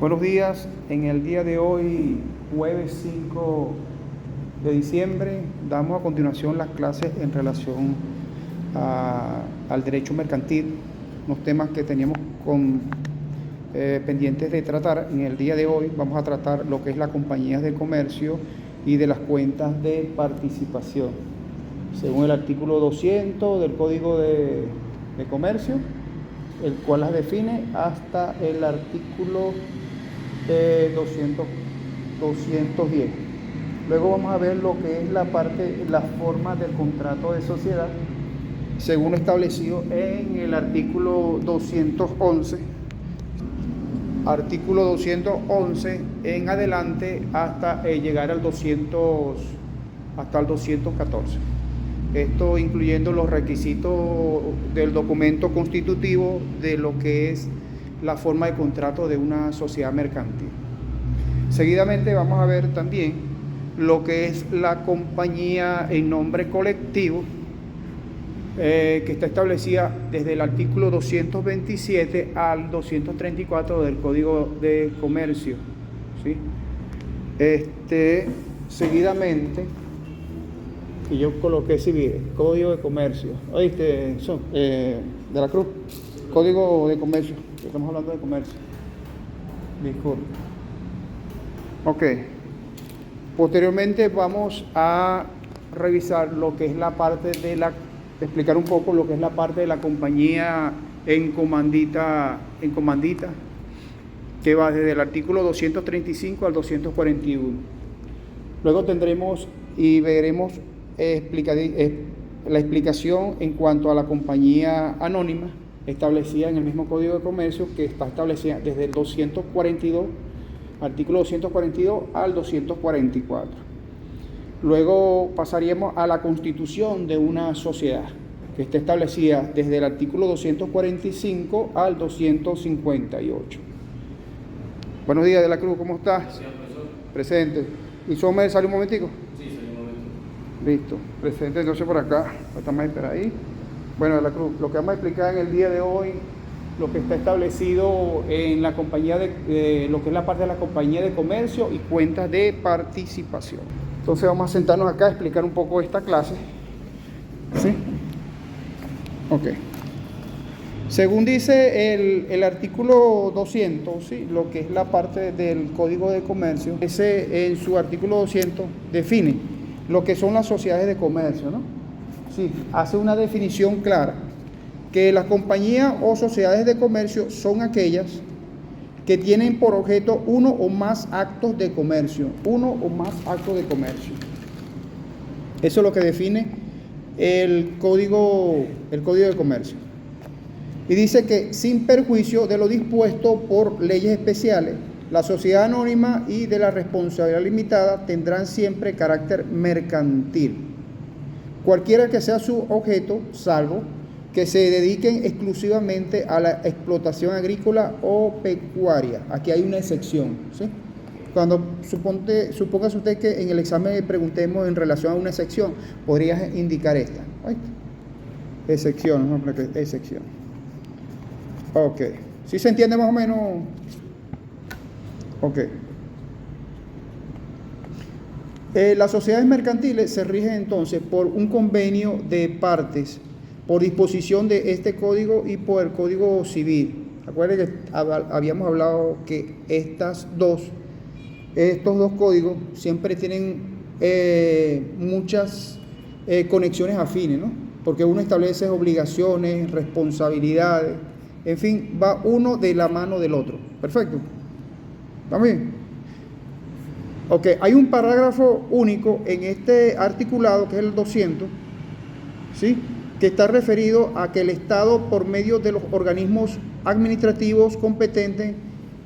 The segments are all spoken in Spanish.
Buenos días. En el día de hoy, jueves 5 de diciembre, damos a continuación las clases en relación al derecho mercantil, unos temas que teníamos pendientes de tratar. En el día de hoy vamos a tratar lo que es las compañías de comercio y de las cuentas de participación, según el artículo 200 del Código de Comercio, el cual las define, hasta el artículo 210. Luego vamos a ver lo que es las formas del contrato de sociedad, según establecido en el artículo 211. Artículo 211 en adelante hasta llegar al 214. Esto incluyendo los requisitos del documento constitutivo de lo que es la forma de contrato de una sociedad mercantil. Seguidamente vamos a ver también lo que es la compañía en nombre colectivo, que está establecida desde el artículo 227 al 234 del Código de Comercio, ¿sí? Seguidamente, y yo coloqué civil, Código de Comercio, ¿oíste? De la Cruz, Código de Comercio, estamos hablando de comercio, disculpe. Ok, posteriormente vamos a revisar lo que es la parte explicar un poco lo que es la parte de la compañía en comandita, que va desde el artículo 235 al 241. Luego tendremos y veremos la explicación en cuanto a la compañía anónima, establecida en el mismo Código de Comercio, que está establecida desde el 242, artículo 242 al 244. Luego pasaríamos a la constitución de una sociedad, que está establecida desde el artículo 245 al 258. Buenos días, De la Cruz, ¿cómo estás? Sí, profesor. Presente. ¿Y Sommer sale un momentico? Sí, salió un momento. Listo. Presente entonces por acá. Estamos a esperar ahí. Bueno, De la Cruz, lo que vamos a explicar en el día de hoy, lo que está establecido en la compañía lo que es la parte de la compañía de comercio y cuentas de participación. Entonces vamos a sentarnos acá a explicar un poco esta clase. ¿Sí? Ok. Según dice el artículo 200, ¿sí?, lo que es la parte del Código de Comercio, ese en su artículo 200 define lo que son las sociedades de comercio, ¿no? Sí, hace una definición clara, que las compañías o sociedades de comercio son aquellas que tienen por objeto uno o más actos de comercio. Eso es lo que define el Código de Comercio. Y dice que sin perjuicio de lo dispuesto por leyes especiales, la sociedad anónima y de la responsabilidad limitada tendrán siempre carácter mercantil, cualquiera que sea su objeto, salvo que se dediquen exclusivamente a la explotación agrícola o pecuaria. Aquí hay una excepción, ¿sí? Cuando supóngase usted que en el examen preguntemos en relación a una excepción, podrías indicar esta. Excepción, ¿no? Excepción. Ok. ¿Sí se entiende más o menos? Ok. Las sociedades mercantiles se rigen entonces por un convenio de partes, por disposición de este código y por el Código Civil. Acuérdense que habíamos hablado que estos dos códigos siempre tienen muchas conexiones afines, ¿no? Porque uno establece obligaciones, responsabilidades, en fin, va uno de la mano del otro. Perfecto. ¿Está bien? Ok, hay un parágrafo único en este articulado, que es el 200, ¿sí?, que está referido a que el Estado, por medio de los organismos administrativos competentes,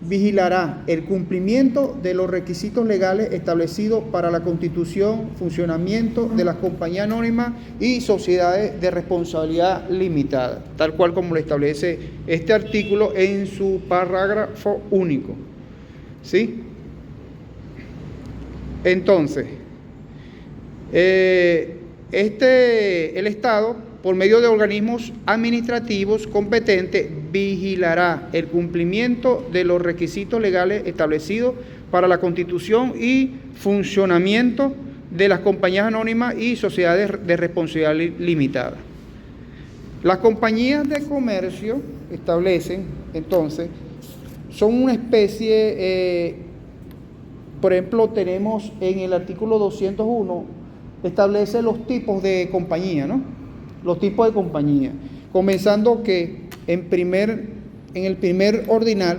vigilará el cumplimiento de los requisitos legales establecidos para la constitución, funcionamiento de las compañías anónimas y sociedades de responsabilidad limitada, tal cual como lo establece este artículo en su parágrafo único, ¿sí? Entonces, el Estado por medio de organismos administrativos competentes, vigilará el cumplimiento de los requisitos legales establecidos para la constitución y funcionamiento de las compañías anónimas y sociedades de responsabilidad limitada. Las compañías de comercio establecen, entonces, son una especie, por ejemplo, tenemos en el artículo 201, establece los tipos de compañía, ¿no? Los tipos de compañía. Comenzando que en el primer ordinal,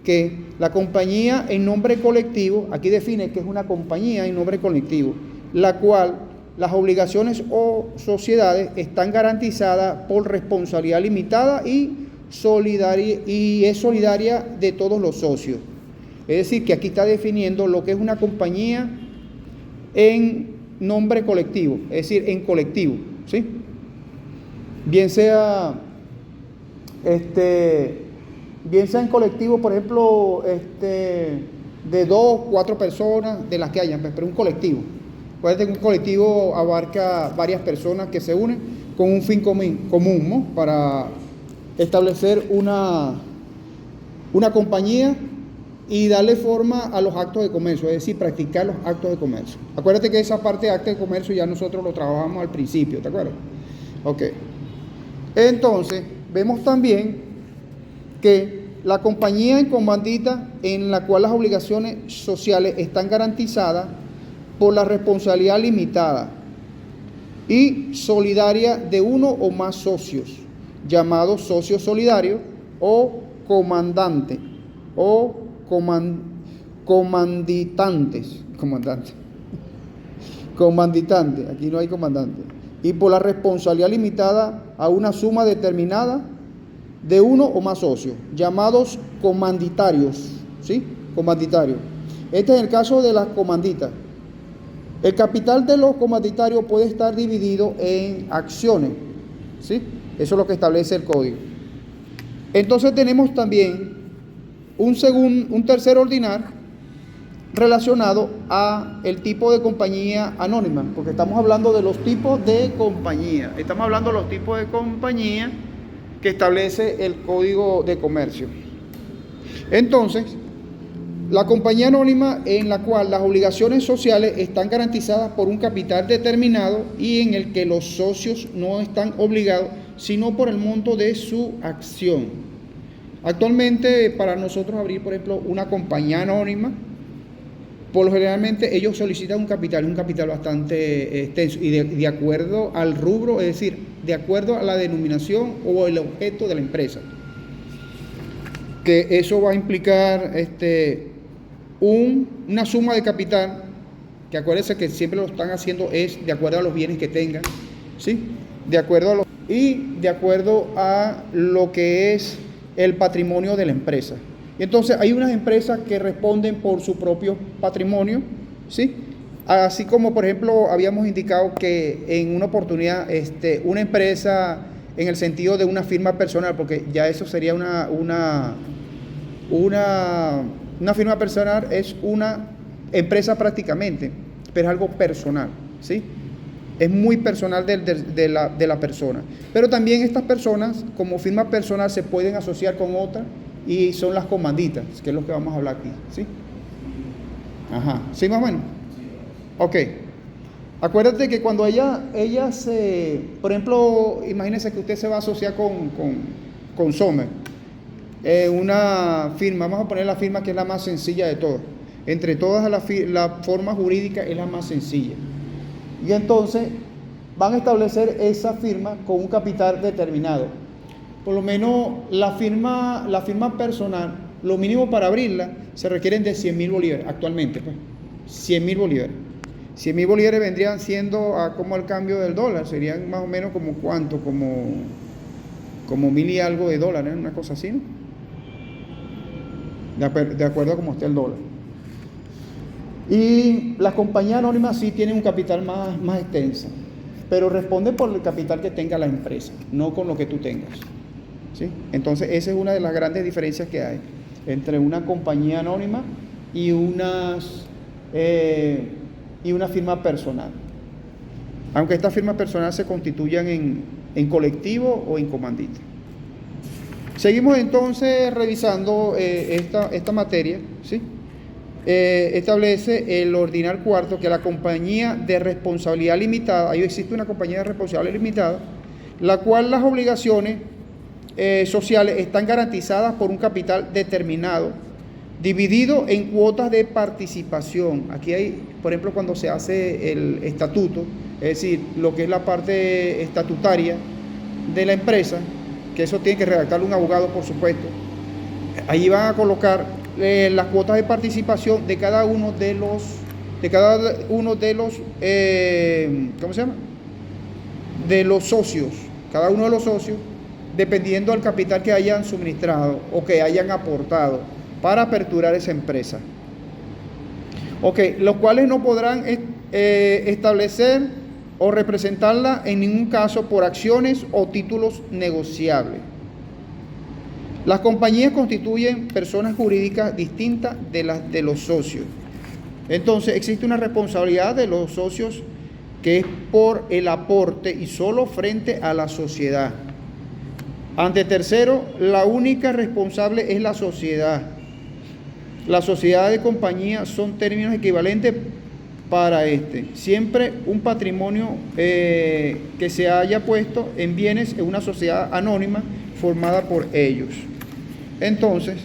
que la compañía en nombre colectivo, aquí define que es una compañía en nombre colectivo, la cual las obligaciones o sociedades están garantizadas por responsabilidad limitada y es solidaria de todos los socios. Es decir, que aquí está definiendo lo que es una compañía en nombre colectivo, es decir, en colectivo, ¿sí? Bien sea en colectivo, por ejemplo, de 2, 4 personas, de las que hayan, pero un colectivo. Acuérdate que un colectivo abarca varias personas que se unen con un fin común, ¿no? Para establecer una compañía y darle forma a los actos de comercio, es decir, practicar los actos de comercio. Acuérdate que esa parte de actos de comercio ya nosotros lo trabajamos al principio, ¿te acuerdas? Ok. Entonces, vemos también que la compañía en comandita, en la cual las obligaciones sociales están garantizadas por la responsabilidad limitada y solidaria de uno o más socios, llamados socios solidarios o comandantes o comanditantes, aquí no hay comandante, y por la responsabilidad limitada a una suma determinada de uno o más socios, llamados comanditarios, ¿sí? Comanditarios. Este es el caso de las comanditas. El capital de los comanditarios puede estar dividido en acciones, ¿sí? Eso es lo que establece el código. Entonces tenemos también un tercer ordinar relacionado a el tipo de compañía anónima, porque estamos hablando de los tipos de compañía. Estamos hablando de los tipos de compañía que establece el Código de Comercio. Entonces, la compañía anónima en la cual las obligaciones sociales están garantizadas por un capital determinado y en el que los socios no están obligados, sino por el monto de su acción. Actualmente, para nosotros abrir, por ejemplo, una compañía anónima, por lo generalmente ellos solicitan un capital bastante extenso y de acuerdo al rubro, es decir, de acuerdo a la denominación o el objeto de la empresa. Que eso va a implicar una suma de capital, que acuérdense que siempre lo están haciendo es de acuerdo a los bienes que tengan, ¿sí? De acuerdo a lo que es el patrimonio de la empresa. Y entonces hay unas empresas que responden por su propio patrimonio, ¿sí? Así como, por ejemplo, habíamos indicado que en una oportunidad una empresa en el sentido de una firma personal, porque ya eso sería una firma personal, es una empresa prácticamente, pero es algo personal, ¿sí? Es muy personal de la persona. Pero también estas personas, como firma personal, se pueden asociar con otras y son las comanditas, que es lo que vamos a hablar aquí, ¿sí? Ajá, ¿sí más o menos? Ok. Acuérdate que cuando ella por ejemplo, imagínense que usted se va a asociar con Sommer, una firma, vamos a poner la firma que es la más sencilla de todas. Entre todas la forma jurídica es la más sencilla. Y entonces van a establecer esa firma con un capital determinado. Por lo menos la firma personal, lo mínimo para abrirla, se requieren de 100.000 bolívares actualmente, pues. 100.000 bolívares. 100.000 bolívares vendrían siendo como el cambio del dólar, serían más o menos como cuánto, como 1.000 y algo de dólares, una cosa así, ¿no? De acuerdo a cómo esté el dólar. Y las compañías anónimas sí tienen un capital más extenso, pero responden por el capital que tenga la empresa, no con lo que tú tengas, ¿sí? Entonces esa es una de las grandes diferencias que hay entre una compañía anónima y una firma personal. Aunque estas firmas personales se constituyan en en colectivo o en comandita. Seguimos entonces revisando esta materia, ¿sí? Establece el ordinar cuarto que la compañía de responsabilidad limitada, ahí existe una compañía de responsabilidad limitada, la cual las obligaciones sociales están garantizadas por un capital determinado, dividido en cuotas de participación. Aquí hay, por ejemplo, cuando se hace el estatuto, es decir, lo que es la parte estatutaria de la empresa, que eso tiene que redactarlo un abogado, por supuesto, ahí van a colocar las cuotas de participación de cada uno de los, ¿cómo se llama? De los socios, cada uno de los socios, dependiendo del capital que hayan suministrado o que hayan aportado para aperturar esa empresa. Ok, los cuales no podrán establecer o representarla en ningún caso por acciones o títulos negociables. Las compañías constituyen personas jurídicas distintas de las de los socios. Entonces, existe una responsabilidad de los socios que es por el aporte y solo frente a la sociedad. Ante tercero, la única responsable es la sociedad. La sociedad de compañía son términos equivalentes para siempre un patrimonio que se haya puesto en bienes en una sociedad anónima formada por ellos. Entonces,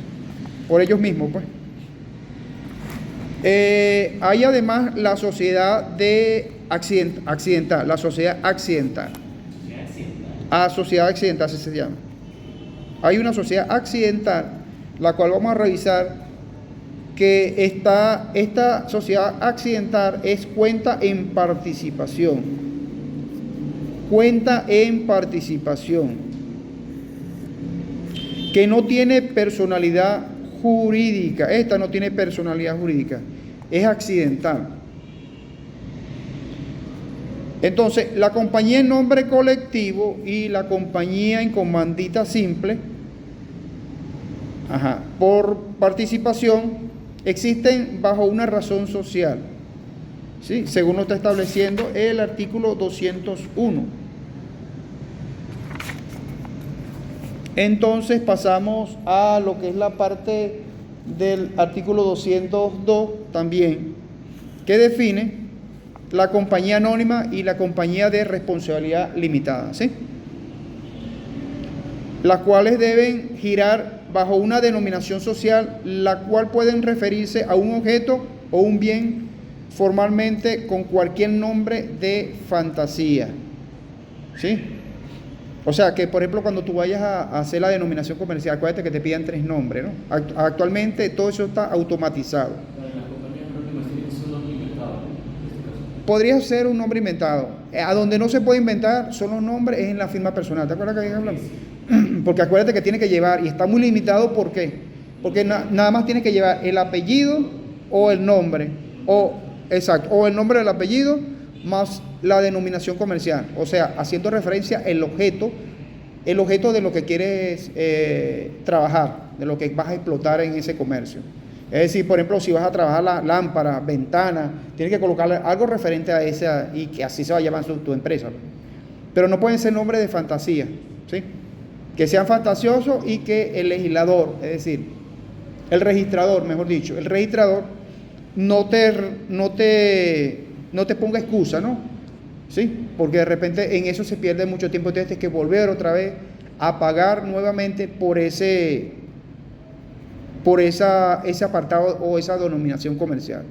por ellos mismos, pues. Hay además la sociedad de accidental, la sociedad accidental. Sociedad accidental, así se llama. Hay una sociedad accidental, la cual vamos a revisar, que esta sociedad accidental es cuenta en participación. Cuenta en participación. Que no tiene personalidad jurídica. Esta no tiene personalidad jurídica. Es accidental. Entonces, la compañía en nombre colectivo y la compañía en comandita simple, por participación, existen bajo una razón social, ¿sí? Según lo está estableciendo el artículo 201. Entonces pasamos a lo que es la parte del artículo 202 también, que define la compañía anónima y la compañía de responsabilidad limitada, ¿sí? Las cuales deben girar bajo una denominación social, la cual pueden referirse a un objeto o un bien formalmente con cualquier nombre de fantasía, ¿sí? O sea, que por ejemplo cuando tú vayas a hacer la denominación comercial, acuérdate que te pidan 3 nombres, ¿no? Actualmente todo eso está automatizado. Podría ser un nombre inventado. A donde no se puede inventar son los nombres, es en la firma personal. ¿Te acuerdas que ahí hablamos? Porque acuérdate que tiene que llevar, y está muy limitado, ¿por qué? Porque nada más tiene que llevar el apellido o el nombre, o el nombre del apellido más la denominación comercial. O sea, haciendo referencia el objeto de lo que quieres trabajar, de lo que vas a explotar en ese comercio. Es decir, por ejemplo, si vas a trabajar la lámpara, ventana, tienes que colocarle algo referente a esa y que así se va a llamar tu empresa. Pero no pueden ser nombres de fantasía, ¿sí? Que sean fantasiosos y que el legislador, es decir, el registrador, mejor dicho, el registrador no te ponga excusa, ¿no? ¿Sí? Porque de repente en eso se pierde mucho tiempo, entonces tienes que volver otra vez a pagar nuevamente por ese apartado o esa denominación comercial.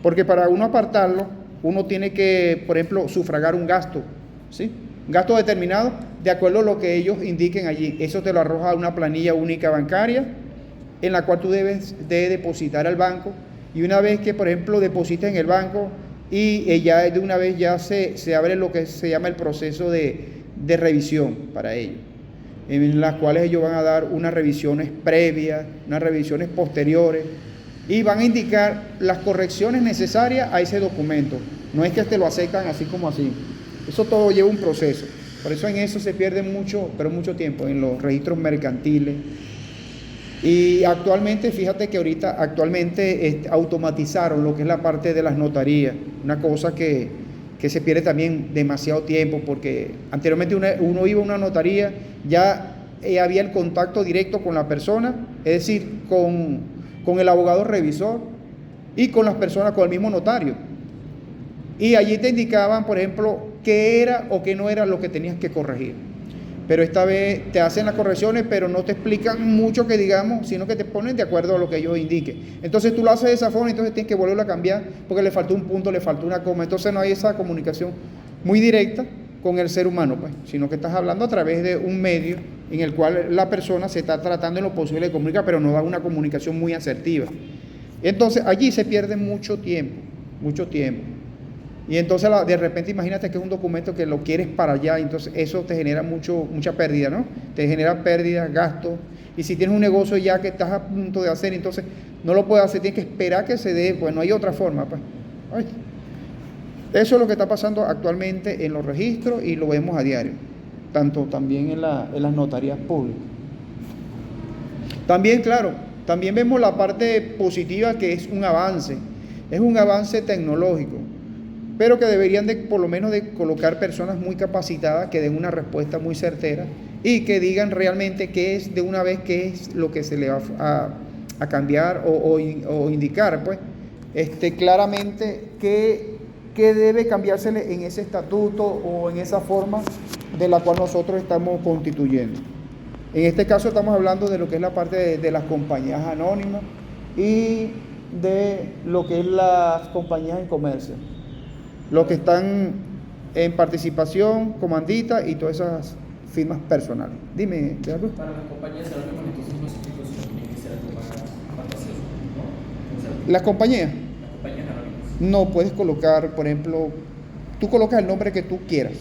Porque para uno apartarlo, uno tiene que, por ejemplo, sufragar un gasto, ¿sí? Un gasto determinado de acuerdo a lo que ellos indiquen allí. Eso te lo arroja una planilla única bancaria en la cual tú debes de depositar al banco, y una vez que, por ejemplo, deposites en el banco y ya de una vez ya se abre lo que se llama el proceso de revisión para ellos, en las cuales ellos van a dar unas revisiones previas, unas revisiones posteriores, y van a indicar las correcciones necesarias a ese documento. No es que te lo aceptan así como así. Eso todo lleva un proceso. Por eso en eso se pierde mucho tiempo, en los registros mercantiles. Y actualmente, fíjate que actualmente automatizaron lo que es la parte de las notarías. Una cosa que que se pierde también demasiado tiempo, porque anteriormente uno iba a una notaría, ya había el contacto directo con la persona, es decir, con el abogado revisor y con las personas, con el mismo notario. Y allí te indicaban, por ejemplo, qué era o qué no era lo que tenías que corregir. Pero esta vez te hacen las correcciones, pero no te explican mucho que digamos, sino que te ponen de acuerdo a lo que ellos indiquen. Entonces tú lo haces de esa forma, entonces tienes que volverlo a cambiar porque le faltó un punto, le faltó una coma. Entonces no hay esa comunicación muy directa con el ser humano, pues, sino que estás hablando a través de un medio en el cual la persona se está tratando en lo posible de comunicar, pero no da una comunicación muy asertiva. Entonces allí se pierde mucho tiempo, mucho tiempo. Y entonces de repente imagínate que es un documento que lo quieres para allá, entonces eso te genera mucha pérdida, ¿no? Te genera pérdidas, gastos. Y si tienes un negocio ya que estás a punto de hacer, entonces no lo puedes hacer, tienes que esperar que se dé, pues no hay otra forma, pues. Ay. Eso es lo que está pasando actualmente en los registros y lo vemos a diario, tanto también en las notarías públicas. También, claro, también vemos la parte positiva, que es un avance tecnológico, pero que deberían de, por lo menos, de colocar personas muy capacitadas que den una respuesta muy certera y que digan realmente qué es de una vez, qué es lo que se le va a cambiar o indicar, pues, claramente qué debe cambiársele en ese estatuto o en esa forma de la cual nosotros estamos constituyendo. En este caso estamos hablando de lo que es la parte de las compañías anónimas y de lo que es las compañías en comercio, los que están en participación, comandita y todas esas firmas personales. Dime, Gerardo. Para las compañías anónimas, entonces no se tiene que ser algo más fantasioso, ¿no? O sea, Las compañías anónimas. no puedes colocar, por ejemplo, tú colocas el nombre que tú quieras,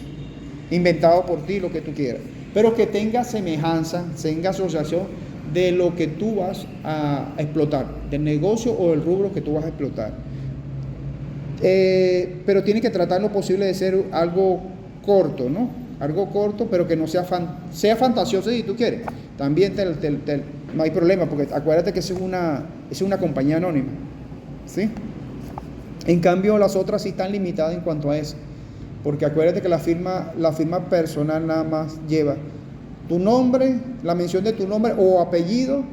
inventado por ti, lo que tú quieras, pero que tenga semejanza, tenga asociación de lo que tú vas a explotar, del negocio o del rubro que tú vas a explotar. Pero tiene que tratar lo posible de ser algo corto, ¿no? Algo corto, pero que no sea fantasioso si tú quieres. También no hay problema, porque acuérdate que es una compañía anónima, ¿sí? En cambio, las otras sí están limitadas en cuanto a eso, porque acuérdate que la firma personal nada más lleva tu nombre, la mención de tu nombre o apellido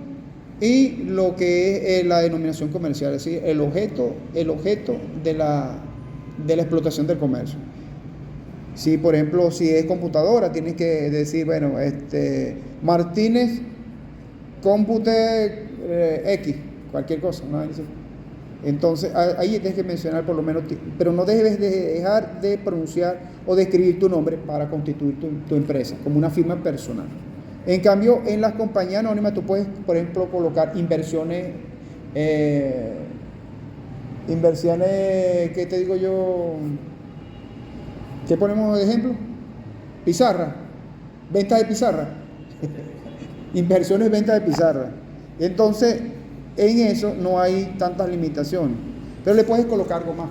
y lo que es la denominación comercial, es decir, el objeto de la explotación del comercio. Si, por ejemplo, si es computadora, tienes que decir, bueno, Martínez Compute X, cualquier cosa, ¿no? Entonces, ahí tienes que mencionar por lo menos, pero no debes de dejar de pronunciar o de escribir tu nombre para constituir tu empresa como una firma personal. En cambio, en las compañías anónimas tú puedes, por ejemplo, colocar inversiones, ¿qué te digo yo? ¿Qué ponemos de ejemplo? Pizarra, venta de pizarra, inversiones, venta de pizarra. Entonces, en eso no hay tantas limitaciones, pero le puedes colocar algo más,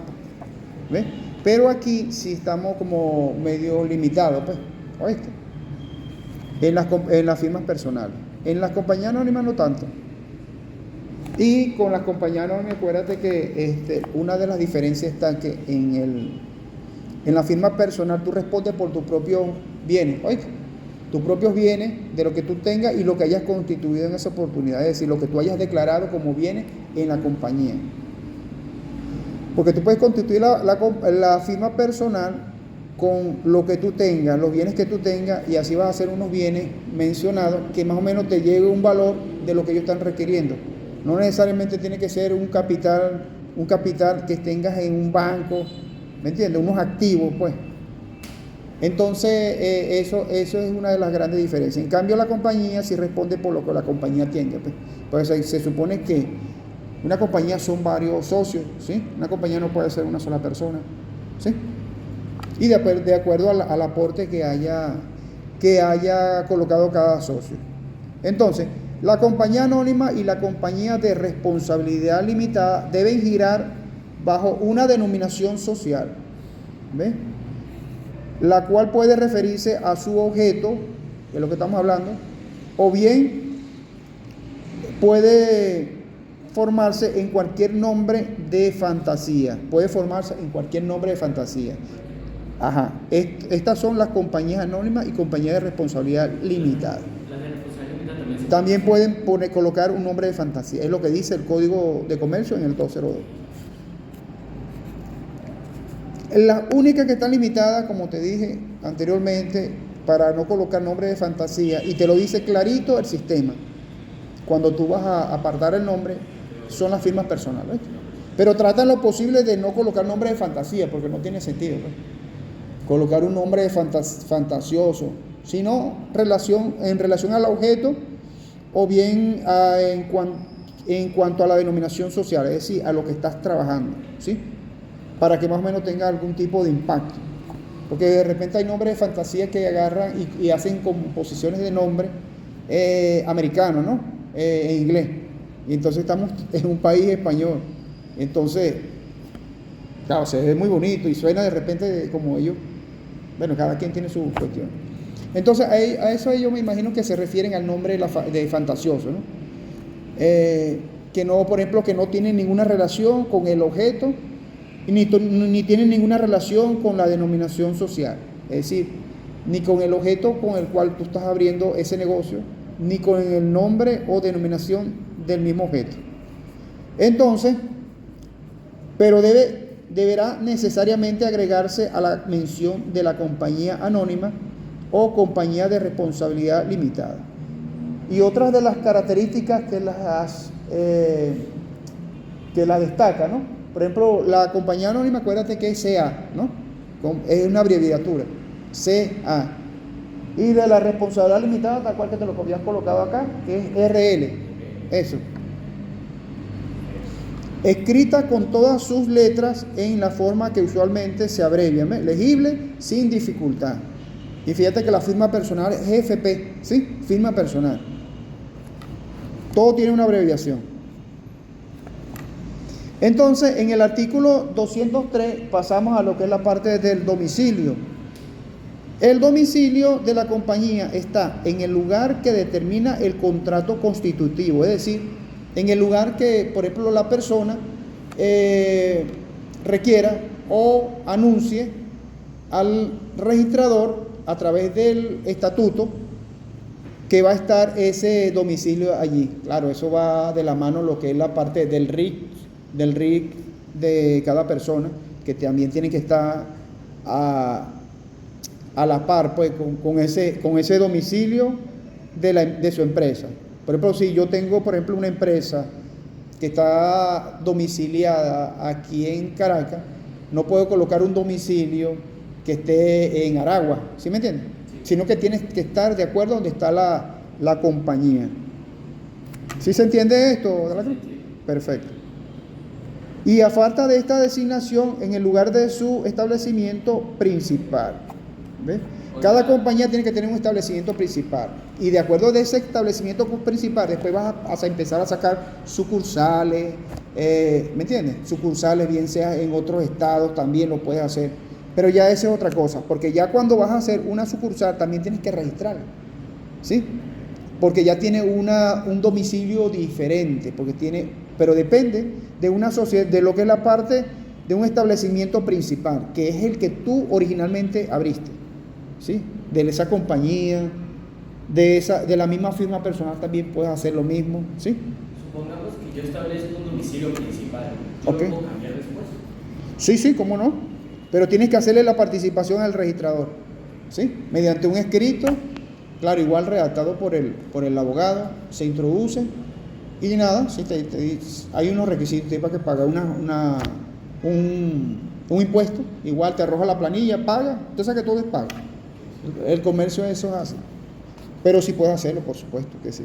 ¿ves? Pero aquí sí estamos como medio limitados, pues, ¿oíste? En las firmas personales. En las compañías anónimas no tanto. Y con las compañías anónimas, acuérdate que una de las diferencias está que en la firma personal tú respondes por tus propios bienes, ¿oíste? Tus propios bienes, de lo que tú tengas y lo que hayas constituido en esa oportunidad, es decir, lo que tú hayas declarado como bienes en la compañía. Porque tú puedes constituir la firma personal con lo que tú tengas, los bienes que tú tengas, y así vas a hacer unos bienes mencionados que más o menos te lleve un valor de lo que ellos están requiriendo. No necesariamente tiene que ser un capital que tengas en un banco, ¿me entiendes? Unos activos, pues. Entonces, eso es una de las grandes diferencias. En cambio, la compañía sí responde por lo que la compañía tiene, pues. Pues se supone que una compañía son varios socios, ¿sí? Una compañía no puede ser una sola persona, ¿sí? Y de acuerdo al aporte que haya colocado cada socio. Entonces, la compañía anónima y la compañía de responsabilidad limitada deben girar bajo una denominación social, ¿ves? La cual puede referirse a su objeto, que es lo que estamos hablando, o bien puede formarse en cualquier nombre de fantasía, Ajá. Estas son las compañías anónimas y compañías de responsabilidad limitada. Las de responsabilidad limitada también se También pueden colocar un nombre de fantasía. Es lo que dice el Código de Comercio en el 202. La única que está limitada, como te dije anteriormente, para no colocar nombre de fantasía, y te lo dice clarito el sistema, cuando tú vas a apartar el nombre, son las firmas personales. Pero trata lo posible de no colocar nombre de fantasía, porque no tiene sentido, ¿no? Colocar un nombre de fantasioso, sino en relación al objeto o bien en cuanto a la denominación social, es decir, a lo que estás trabajando, ¿sí? Para que más o menos tenga algún tipo de impacto. Porque de repente hay nombres de fantasía que agarran y hacen composiciones de nombre americanos, ¿no? En inglés. Y entonces estamos en un país español. Entonces, claro, se ve muy bonito y suena de repente como ellos. Bueno, cada quien tiene su cuestión. Entonces, a eso ellos me imagino que se refieren al nombre de fantasioso, ¿no? Que no, por ejemplo, que no tienen ninguna relación con el objeto ni tienen ninguna relación con la denominación social. Es decir, ni con el objeto con el cual tú estás abriendo ese negocio, ni con el nombre o denominación del mismo objeto. Entonces, pero deberá necesariamente agregarse a la mención de la compañía anónima o compañía de responsabilidad limitada. Y otras de las características que las destaca, ¿no? Por ejemplo, la compañía anónima, acuérdate que es CA, ¿no? Es una abreviatura, CA. Y de la responsabilidad limitada, tal cual que te lo habías colocado acá, que es RL. Eso. Escrita con todas sus letras en la forma que usualmente se abrevia, ¿ves? Legible, sin dificultad. Y fíjate que la firma personal es FP, ¿sí? Firma personal. Todo tiene una abreviación. Entonces, en el artículo 203 pasamos a lo que es la parte del domicilio. El domicilio de la compañía está en el lugar que determina el contrato constitutivo, es decir, en el lugar que, por ejemplo, la persona requiera o anuncie al registrador a través del estatuto que va a estar ese domicilio allí. Claro, eso va de la mano lo que es la parte del RIC de cada persona, que también tiene que estar a la par pues, con ese domicilio de su empresa. Por ejemplo, si yo tengo, por ejemplo, una empresa que está domiciliada aquí en Caracas, no puedo colocar un domicilio que esté en Aragua, ¿sí me entiendes? Sí. Sino que tiene que estar de acuerdo donde está la compañía. ¿Sí se entiende esto, de la Cruz? Sí. Perfecto. Y a falta de esta designación en el lugar de su establecimiento principal. ¿Ves? Cada compañía tiene que tener un establecimiento principal. Y de acuerdo de ese establecimiento principal, después vas a empezar a sacar sucursales, ¿me entiendes? Sucursales, bien sea en otros estados, también lo puedes hacer. Pero ya esa es otra cosa, porque ya cuando vas a hacer una sucursal, también tienes que registrarla, ¿sí? Porque ya tiene un domicilio diferente, pero depende de una sociedad, de lo que es la parte de un establecimiento principal, que es el que tú originalmente abriste, ¿sí? De esa compañía, de la misma firma personal también puedes hacer lo mismo, ¿sí? Supongamos que yo establezco un domicilio principal, ¿yo Ok. lo puedo cambiar después? Sí, cómo no, pero tienes que hacerle la participación al registrador, ¿sí? Mediante un escrito, claro, igual redactado por el abogado, se introduce y nada, ¿sí? Hay unos requisitos para que pague un impuesto, igual te arroja la planilla, paga, entonces que todo es pago. El comercio eso es así, pero sí puedes hacerlo, por supuesto que sí.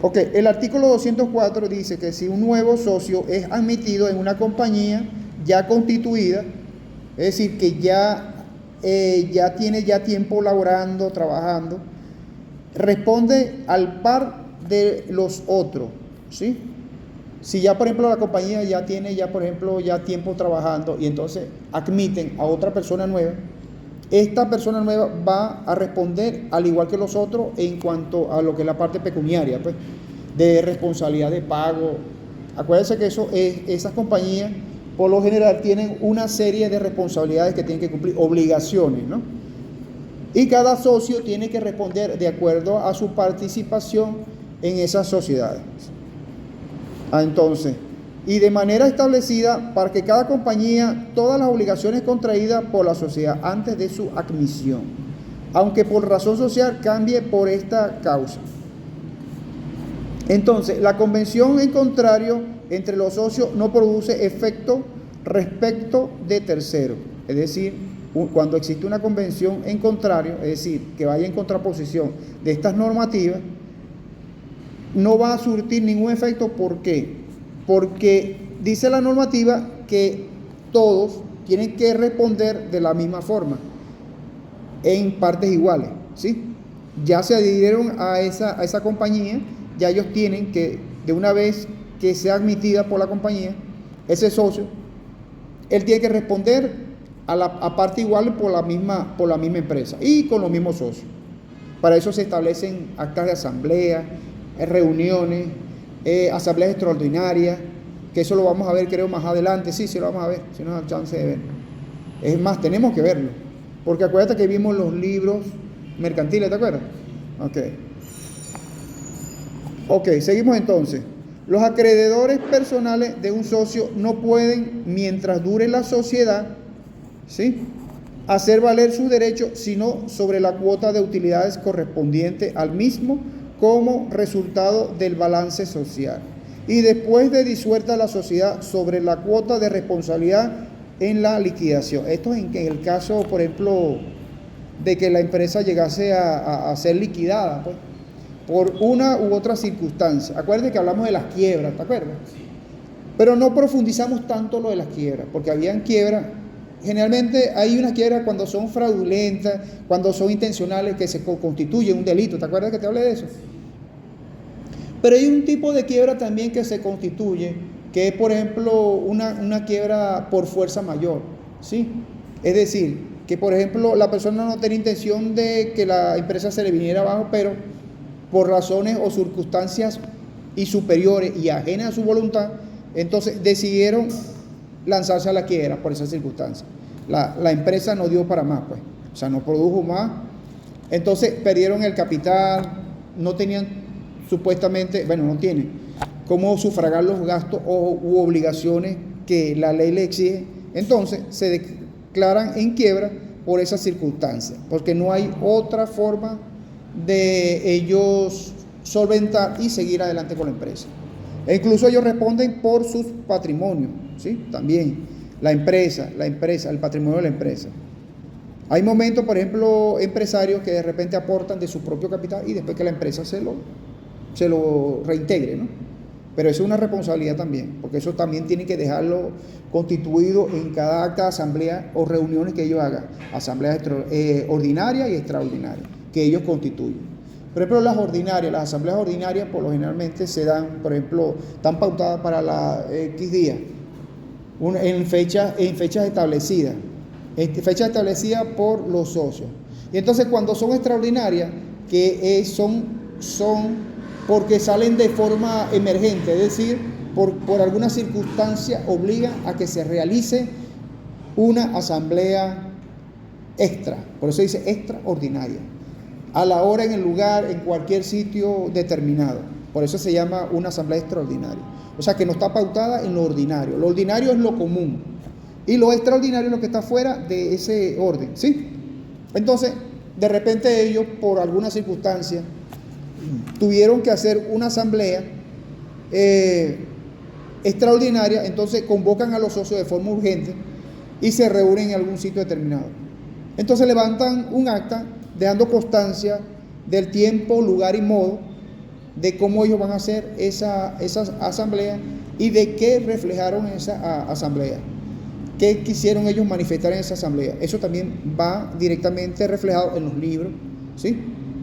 Ok, el artículo 204 dice que si un nuevo socio es admitido en una compañía ya constituida, es decir, que ya tiene tiempo laborando, trabajando, responde al par de los otros, ¿sí? Si ya, por ejemplo, la compañía ya tiene, por ejemplo, tiempo trabajando y entonces admiten a otra persona nueva, esta persona nueva va a responder al igual que los otros en cuanto a lo que es la parte pecuniaria, pues, de responsabilidad de pago. Acuérdense que esas compañías por lo general tienen una serie de responsabilidades que tienen que cumplir, obligaciones, ¿no? Y cada socio tiene que responder de acuerdo a su participación en esas sociedades. Entonces, y de manera establecida para que cada compañía, todas las obligaciones contraídas por la sociedad antes de su admisión, aunque por razón social cambie por esta causa. Entonces, la convención en contrario entre los socios no produce efecto respecto de terceros. Es decir, cuando existe una convención en contrario, es decir, que vaya en contraposición de estas normativas, no va a surtir ningún efecto. ¿Por qué? Porque dice la normativa que todos tienen que responder de la misma forma, en partes iguales, ¿sí? Ya se adhirieron a esa compañía, ya ellos tienen que, de una vez que sea admitida por la compañía, ese socio, él tiene que responder a parte igual por la misma empresa y con los mismos socios. Para eso se establecen actas de asamblea, reuniones, asambleas extraordinarias, que eso lo vamos a ver creo más adelante. Sí, lo vamos a ver, si nos da chance de ver. Es más, tenemos que verlo, porque acuérdate que vimos los libros mercantiles, ¿te acuerdas? Ok, seguimos entonces. Los acreedores personales de un socio no pueden, mientras dure la sociedad, ¿sí?, hacer valer sus derechos, sino sobre la cuota de utilidades correspondiente al mismo como resultado del balance social. Y después de disuelta la sociedad, sobre la cuota de responsabilidad en la liquidación. Esto es en el caso, por ejemplo, de que la empresa llegase a ser liquidada, pues, por una u otra circunstancia. Acuérdense que hablamos de las quiebras, ¿te acuerdas? Sí. Pero no profundizamos tanto lo de las quiebras, porque habían quiebras. Generalmente hay una quiebra cuando son fraudulentas, cuando son intencionales, que se constituye un delito. ¿Te acuerdas que te hablé de eso? Pero hay un tipo de quiebra también que se constituye, que es, por ejemplo, una quiebra por fuerza mayor, ¿sí? Es decir, que por ejemplo la persona no tenía intención de que la empresa se le viniera abajo, pero por razones o circunstancias y superiores y ajenas a su voluntad, entonces decidieron lanzarse a la quiebra por esas circunstancias. La empresa no dio para más, pues, o sea, no produjo más, entonces perdieron el capital, no tenían supuestamente, bueno, no tienen cómo sufragar los gastos u obligaciones que la ley le exige, entonces se declaran en quiebra por esas circunstancias, porque no hay otra forma de ellos solventar y seguir adelante con la empresa. E incluso ellos responden por sus patrimonios, ¿sí? También la empresa, el patrimonio de la empresa. Hay momentos, por ejemplo, empresarios que de repente aportan de su propio capital y después que la empresa se lo reintegre, ¿no? Pero eso es una responsabilidad también, porque eso también tienen que dejarlo constituido en cada acta de asamblea o reuniones que ellos hagan, asambleas ordinarias y extraordinarias, que ellos constituyen. Por ejemplo, las asambleas ordinarias por lo generalmente se dan, por ejemplo, están pautadas para la X días, en fechas establecidas, por los socios. Y entonces cuando son extraordinarias, que son porque salen de forma emergente, es decir, por alguna circunstancia obliga a que se realice una asamblea extra, por eso dice extraordinaria, a la hora, en el lugar, en cualquier sitio determinado. Por eso se llama una asamblea extraordinaria. O sea, que no está pautada en lo ordinario. Lo ordinario es lo común y lo extraordinario es lo que está fuera de ese orden, ¿sí? Entonces, de repente ellos, por alguna circunstancia, tuvieron que hacer una asamblea extraordinaria, entonces convocan a los socios de forma urgente y se reúnen en algún sitio determinado. Entonces levantan un acta dejando constancia del tiempo, lugar y modo de cómo ellos van a hacer esa asamblea y de qué reflejaron en esa asamblea, qué quisieron ellos manifestar en esa asamblea. Eso también va directamente reflejado en los libros, ¿sí?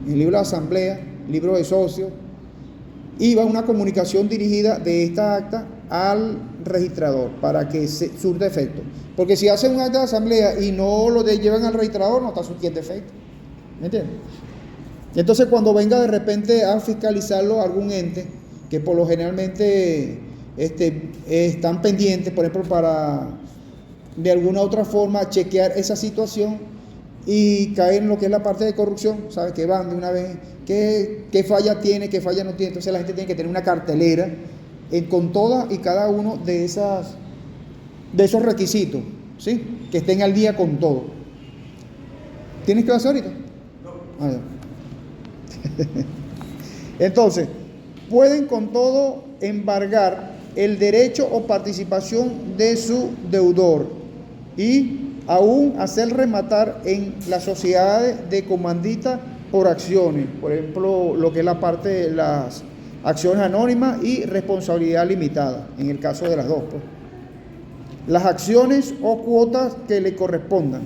En el libro de asamblea, libro de socios, y va una comunicación dirigida de esta acta al registrador para que surta efecto. Porque si hacen un acta de asamblea y no lo llevan al registrador, no está surtiendo efecto. ¿Me entiendes? Entonces, cuando venga de repente a fiscalizarlo algún ente, que por lo generalmente están pendientes, por ejemplo, para de alguna otra forma chequear esa situación y caer en lo que es la parte de corrupción, ¿sabes? Que van de una vez, qué falla tiene, qué falla no tiene. Entonces la gente tiene que tener una cartelera con todas y cada uno de esos requisitos, ¿sí? Que estén al día con todo. ¿Tienes clase ahorita? No. Ah, ya. Entonces, pueden con todo embargar el derecho o participación de su deudor y aún hacer rematar en las sociedades de comandita por acciones, por ejemplo, lo que es la parte de las acciones anónimas y responsabilidad limitada, en el caso de las dos, pues. Las acciones o cuotas que le correspondan.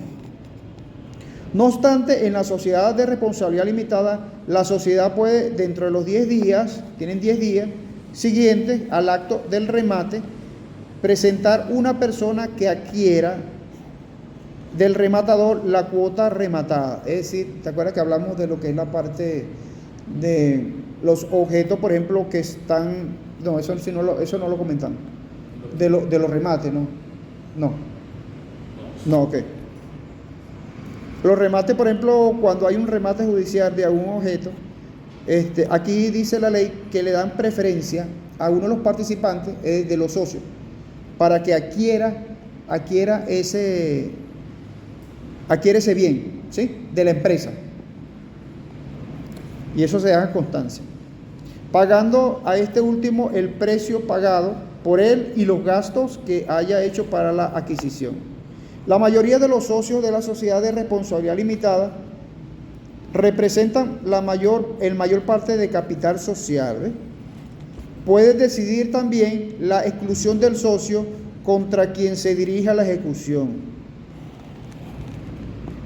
No obstante, en la sociedad de responsabilidad limitada, la sociedad puede, dentro de los 10 días, tienen 10 días, siguientes al acto del remate, presentar una persona que adquiera del rematador la cuota rematada. Es decir, ¿te acuerdas que hablamos de lo que es la parte de los objetos, por ejemplo, que están... No, eso no lo comentamos. De los remates, ¿no? No, ok. Los remates, por ejemplo, cuando hay un remate judicial de algún objeto, aquí dice la ley que le dan preferencia a uno de los participantes, de los socios, para que adquiera ese bien, ¿sí? De la empresa. Y eso se haga constancia. Pagando a este último el precio pagado por él y los gastos que haya hecho para la adquisición. La mayoría de los socios de la sociedad de responsabilidad limitada representan el mayor parte de capital social, ¿ves? Puede decidir también la exclusión del socio contra quien se dirija la ejecución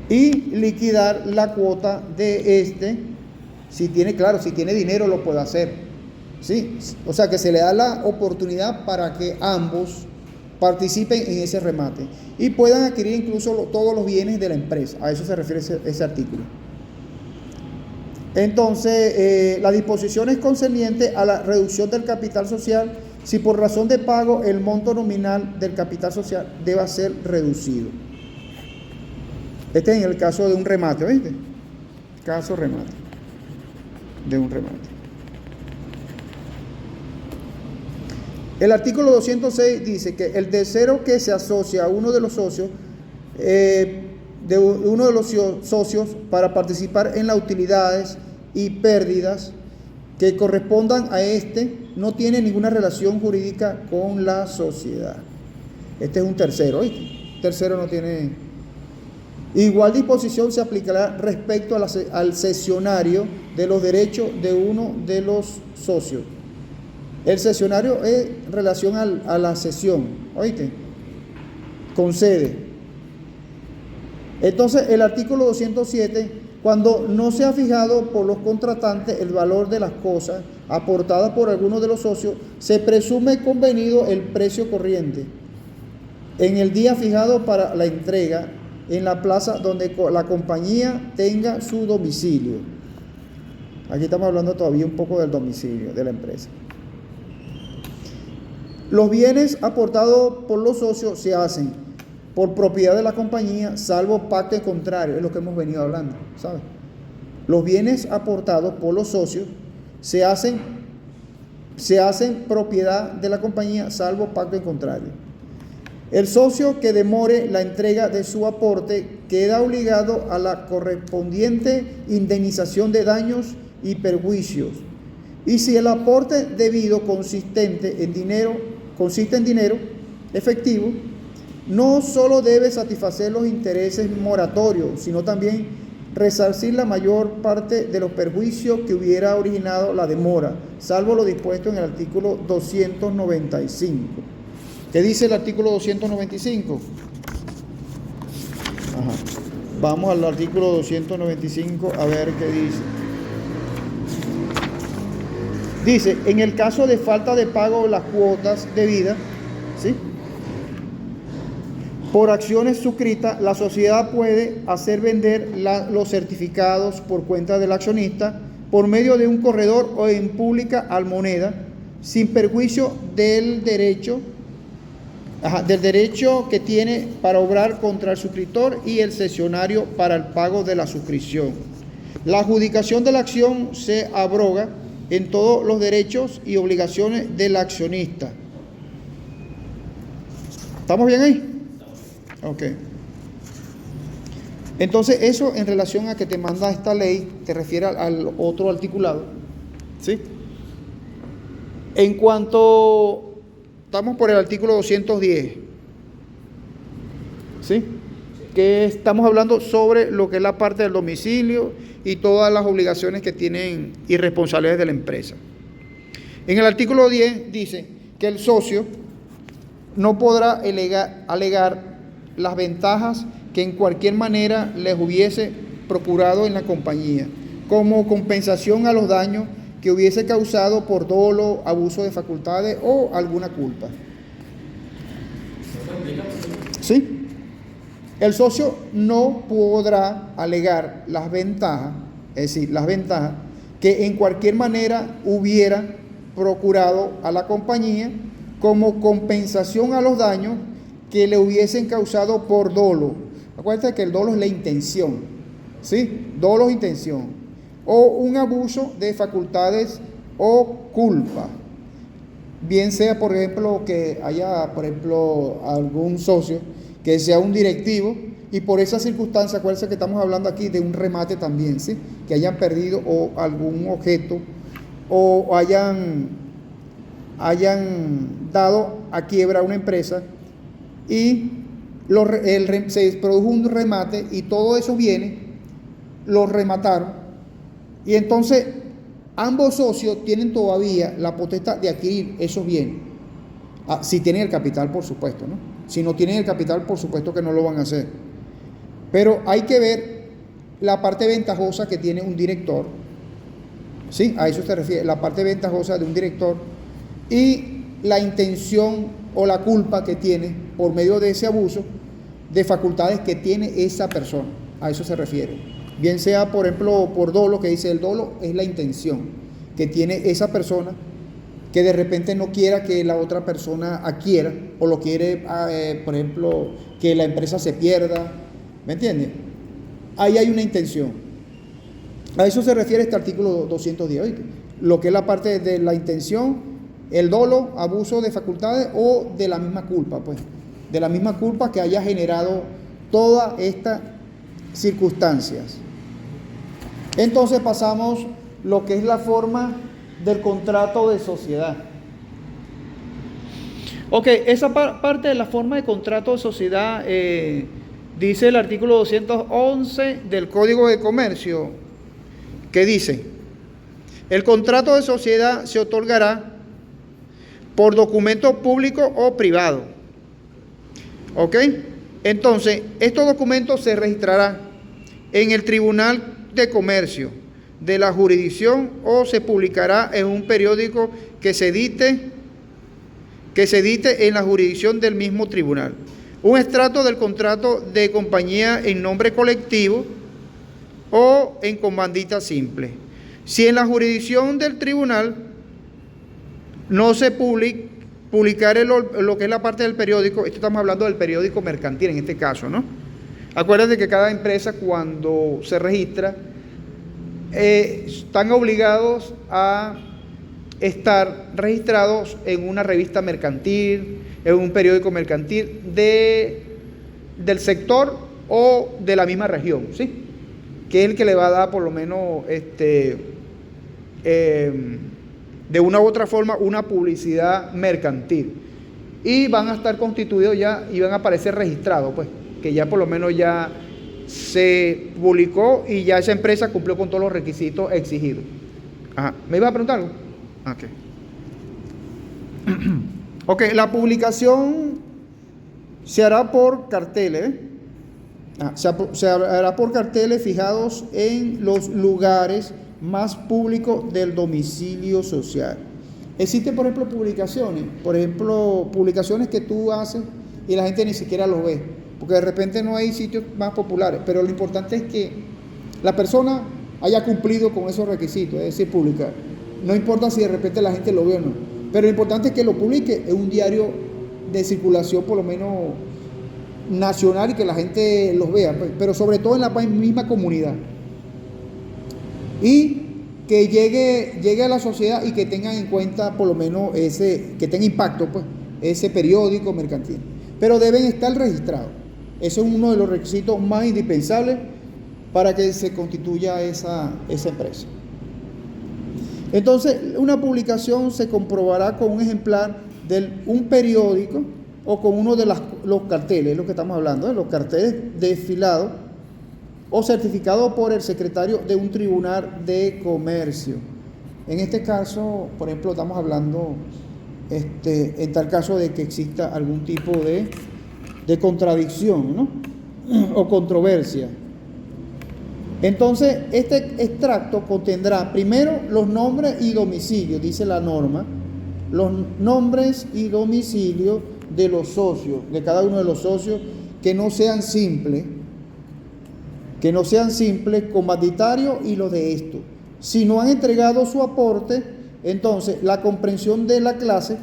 y liquidar la cuota de si tiene dinero lo puede hacer, ¿sí? O sea que se le da la oportunidad para que ambos participen en ese remate y puedan adquirir incluso todos los bienes de la empresa. A eso se refiere ese artículo. Entonces, la disposición es concerniente a la reducción del capital social si por razón de pago el monto nominal del capital social deba ser reducido. Este es en el caso de un remate, ¿viste? Caso remate. De un remate. El artículo 206 dice que el tercero que se asocia a uno de los socios, para participar en las utilidades y pérdidas que correspondan a no tiene ninguna relación jurídica con la sociedad. Este es un tercero, ¿oíste? Tercero no tiene. Igual disposición se aplicará respecto al cesionario de los derechos de uno de los socios. El cesionario es en relación a la cesión, ¿oíste? Concede. Entonces, el artículo 207, cuando no se ha fijado por los contratantes el valor de las cosas aportadas por alguno de los socios, se presume convenido el precio corriente en el día fijado para la entrega en la plaza donde la compañía tenga su domicilio. Aquí estamos hablando todavía un poco del domicilio de la empresa. Los bienes aportados por los socios se hacen por propiedad de la compañía, salvo pacto en contrario, es lo que hemos venido hablando, ¿sabes? Los bienes aportados por los socios se hacen propiedad de la compañía, salvo pacto en contrario. El socio que demore la entrega de su aporte queda obligado a la correspondiente indemnización de daños y perjuicios. Y si el aporte debido consiste en dinero efectivo, no solo debe satisfacer los intereses moratorios, sino también resarcir la mayor parte de los perjuicios que hubiera originado la demora, salvo lo dispuesto en el artículo 295. ¿Qué dice el artículo 295? Vamos al artículo 295 a ver qué dice. Dice, en el caso de falta de pago de las cuotas debidas, ¿sí?, por acciones suscritas, la sociedad puede hacer vender los certificados por cuenta del accionista por medio de un corredor o en pública almoneda, sin perjuicio del derecho que tiene para obrar contra el suscriptor y el cesionario para el pago de la suscripción. La adjudicación de la acción se abroga en todos los derechos y obligaciones del accionista. ¿Estamos bien ahí? Ok. Entonces, eso en relación a que te manda esta ley, te refiere al otro articulado, ¿sí? En cuanto, estamos por el artículo 210, ¿sí? Que estamos hablando sobre lo que es la parte del domicilio y todas las obligaciones que tienen y responsabilidades de la empresa. En el artículo 10 dice que el socio no podrá alegar las ventajas que en cualquier manera les hubiese procurado en la compañía, como compensación a los daños que hubiese causado por dolo, abuso de facultades o alguna culpa. ¿Sí? El socio no podrá alegar las ventajas, es decir, las ventajas que en cualquier manera hubiera procurado a la compañía como compensación a los daños que le hubiesen causado por dolo. Acuérdate que el dolo es la intención, ¿sí? Dolo es intención. O un abuso de facultades o culpa. Bien sea, por ejemplo, que haya, por ejemplo, algún socio que sea un directivo y por esa circunstancia, acuérdense que estamos hablando aquí de un remate también, ¿sí? Que hayan perdido o algún objeto o hayan dado a quiebra a una empresa y se produjo un remate y todos esos bienes los remataron y entonces ambos socios tienen todavía la potestad de adquirir esos bienes, si tienen el capital, por supuesto, ¿no? Si no tienen el capital, por supuesto que no lo van a hacer, pero hay que ver la parte ventajosa que tiene un director, ¿sí? A eso se refiere, la parte ventajosa de un director y la intención o la culpa que tiene por medio de ese abuso de facultades que tiene esa persona. A eso se refiere. Bien sea, por ejemplo, por dolo, que dice el dolo es la intención que tiene esa persona que de repente no quiera que la otra persona adquiera o lo quiere, por ejemplo, que la empresa se pierda. ¿Me entiendes? Ahí hay una intención. A eso se refiere este artículo 210, ¿oíste? Lo que es la parte de la intención, el dolo, abuso de facultades o de la misma culpa, pues, de la misma culpa que haya generado todas estas circunstancias. Entonces pasamos lo que es la forma del contrato de sociedad. Ok, esa parte de la forma de contrato de sociedad dice el artículo 211 del Código de Comercio, que dice: el contrato de sociedad se otorgará por documento público o privado. ¿Ok? Entonces, estos documentos se registrarán en el Tribunal de Comercio de la jurisdicción o se publicará en un periódico que se edite en la jurisdicción del mismo tribunal. Un extracto del contrato de compañía en nombre colectivo o en comandita simple. Si en la jurisdicción del tribunal no se publicar lo que es la parte del periódico, esto estamos hablando del periódico mercantil en este caso, ¿no? Acuérdate que cada empresa cuando se registra están obligados a estar registrados en una revista mercantil, en un periódico mercantil del sector o de la misma región, ¿sí? Que es el que le va a dar por lo menos de una u otra forma una publicidad mercantil y van a estar constituidos ya y van a aparecer registrados, pues, que ya por lo menos ya se publicó y ya esa empresa cumplió con todos los requisitos exigidos. Ajá. ¿Me iba a preguntar algo? Ok. Ok, la publicación se hará por carteles, se hará por carteles fijados en los lugares más públicos del domicilio social. Existen, por ejemplo, publicaciones que tú haces y la gente ni siquiera los ve, porque de repente no hay sitios más populares, pero lo importante es que la persona haya cumplido con esos requisitos, es decir, publicar. No importa si de repente la gente lo ve o no, Pero lo importante es que lo publique en un diario de circulación por lo menos nacional y que la gente los vea, pues, pero sobre todo en la misma comunidad. Y que llegue a la sociedad y que tengan en cuenta por lo menos que tenga impacto, pues, ese periódico mercantil. Pero deben estar registrados. Eso es uno de los requisitos más indispensables para que se constituya esa empresa. Entonces, una publicación se comprobará con un ejemplar de un periódico o con uno de los carteles, es lo que estamos hablando, los carteles desfilados o certificados por el secretario de un tribunal de comercio. En este caso, por ejemplo, estamos hablando en tal caso de que exista algún tipo de contradicción, ¿no? O controversia. Entonces, este extracto contendrá primero los nombres y domicilios, dice la norma, los nombres y domicilios de los socios, de cada uno de los socios, que no sean simples commanditarios y los de esto. Si no han entregado su aporte, entonces la comprensión de la clase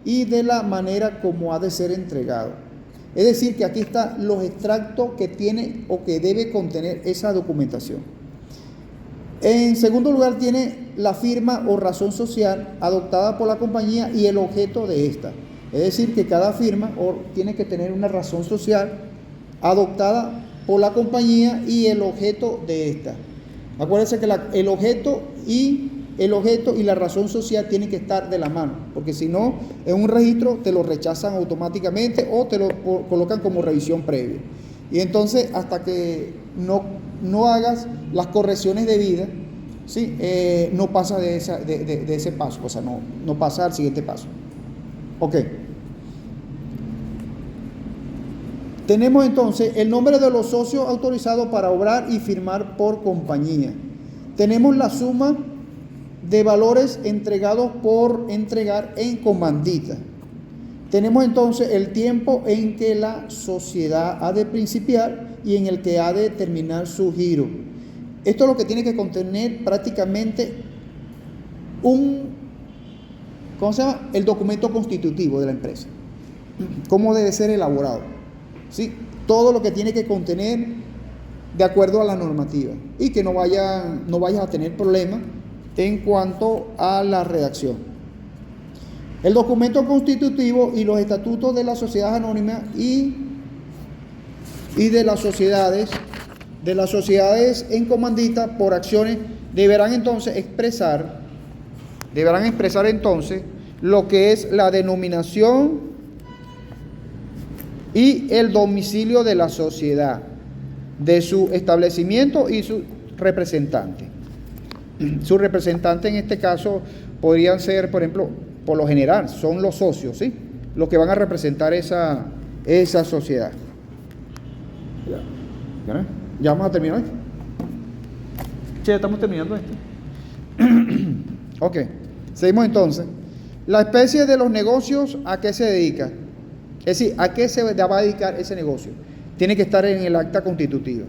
y de la manera como ha de ser entregado. Es decir, que aquí están los extractos que tiene o que debe contener esa documentación. En segundo lugar, tiene la firma o razón social adoptada por la compañía y el objeto de esta. Es decir, que cada firma tiene que tener una razón social adoptada por la compañía y el objeto de esta. Acuérdense que el objeto y la razón social tienen que estar de la mano, porque si no, en un registro te lo rechazan automáticamente o te lo colocan como revisión previa. Y entonces, hasta que no hagas las correcciones debidas, ¿sí? No pasa de ese paso, o sea, no pasa al siguiente paso. Ok. Tenemos entonces el nombre de los socios autorizados para obrar y firmar por compañía. Tenemos la suma de valores entregados por entregar en comandita. Tenemos entonces el tiempo en que la sociedad ha de principiar y en el que ha de terminar su giro. Esto es lo que tiene que contener prácticamente el documento constitutivo de la empresa. ¿Cómo debe ser elaborado? ¿Sí? Todo lo que tiene que contener de acuerdo a la normativa y que no vayas a tener problemas en cuanto a la redacción. El documento constitutivo y los estatutos de las sociedades anónimas y de las sociedades en comandita por acciones deberán expresar entonces lo que es la denominación y el domicilio de la sociedad, de su establecimiento y su representante. Sus representantes en este caso podrían ser, por ejemplo, por lo general, son los socios, ¿sí? Los que van a representar esa sociedad. ¿Ya vamos a terminar esto? Sí, ya estamos terminando esto. Ok, seguimos entonces. La especie de los negocios, ¿a qué se dedica? Es decir, ¿a qué se va a dedicar ese negocio? Tiene que estar en el acta constitutiva.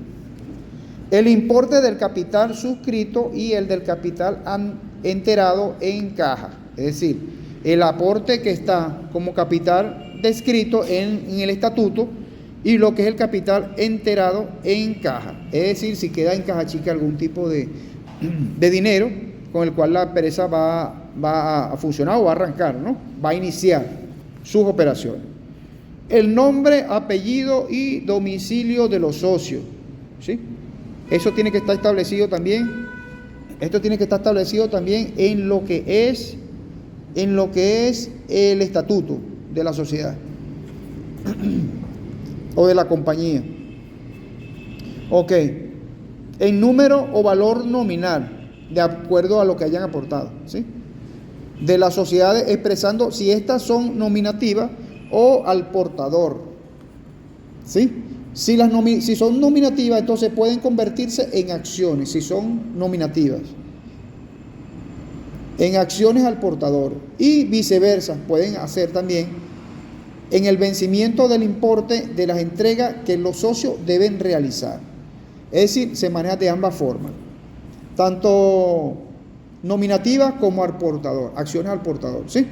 El importe del capital suscrito y el del capital enterado en caja. Es decir, el aporte que está como capital descrito en el estatuto y lo que es el capital enterado en caja. Es decir, si queda en caja chica algún tipo de dinero con el cual la empresa va a funcionar o va a arrancar, ¿no? Va a iniciar sus operaciones. El nombre, apellido y domicilio de los socios, ¿sí? Eso tiene que estar establecido también. Esto tiene que estar establecido también en lo que es el estatuto de la sociedad o de la compañía. Ok. En número o valor nominal, de acuerdo a lo que hayan aportado, ¿sí? De las sociedades, expresando si estas son nominativas o al portador, ¿sí? Si son nominativas, entonces pueden convertirse en acciones, si son nominativas, en acciones al portador, y viceversa, pueden hacer también en el vencimiento del importe de las entregas que los socios deben realizar. Es decir, se maneja de ambas formas, tanto nominativas como al portador, acciones al portador, ¿sí?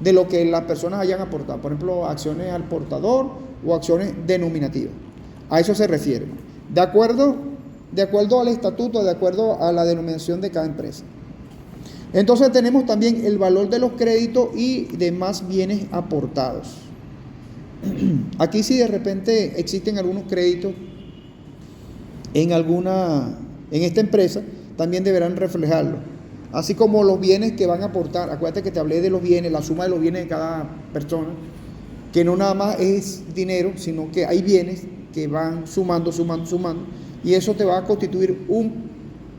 de lo que las personas hayan aportado. Por ejemplo, acciones al portador o acciones denominativas. A eso se refiere. De acuerdo al estatuto, de acuerdo a la denominación de cada empresa. Entonces tenemos también el valor de los créditos y demás bienes aportados. Aquí si de repente existen algunos créditos en esta empresa, también deberán reflejarlo. Así como los bienes que van a aportar. Acuérdate que te hablé de los bienes, la suma de los bienes de cada persona, que no nada más es dinero, sino que hay bienes que van sumando, y eso te va a constituir un